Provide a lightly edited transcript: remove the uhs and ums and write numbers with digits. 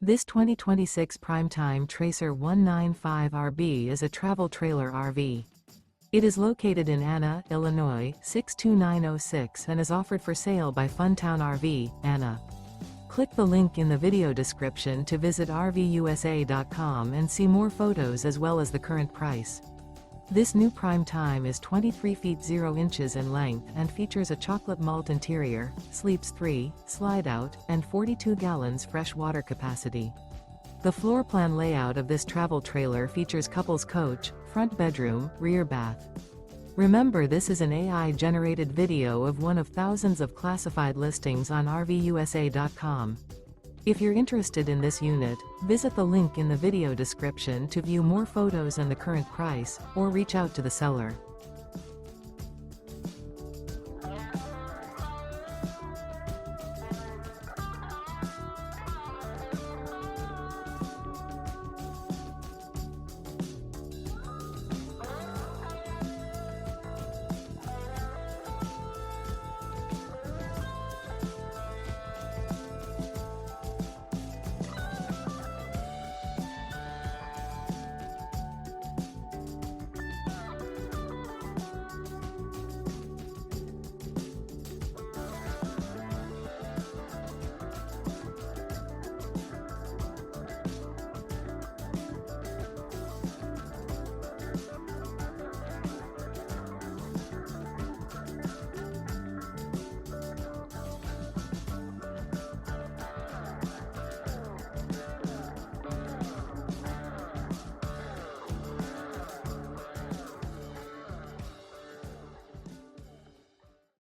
This 2026 Primetime Tracer 195RB is a travel trailer RV. It is located in Anna, Illinois, 62906 and is offered for sale by Funtown RV, Anna. Click the link in the video description to visit RVUSA.com and see more photos as well as the current price. This new Primetime is 23 feet 0 inches in length and features a chocolate malt interior, sleeps 3, slide-out, and 42 gallons fresh water capacity. The floor plan layout of this travel trailer features couples coach, front bedroom, rear bath. Remember, this is an AI-generated video of one of thousands of classified listings on RVUSA.com. If you're interested in this unit, visit the link in the video description to view more photos and the current price, or reach out to the seller.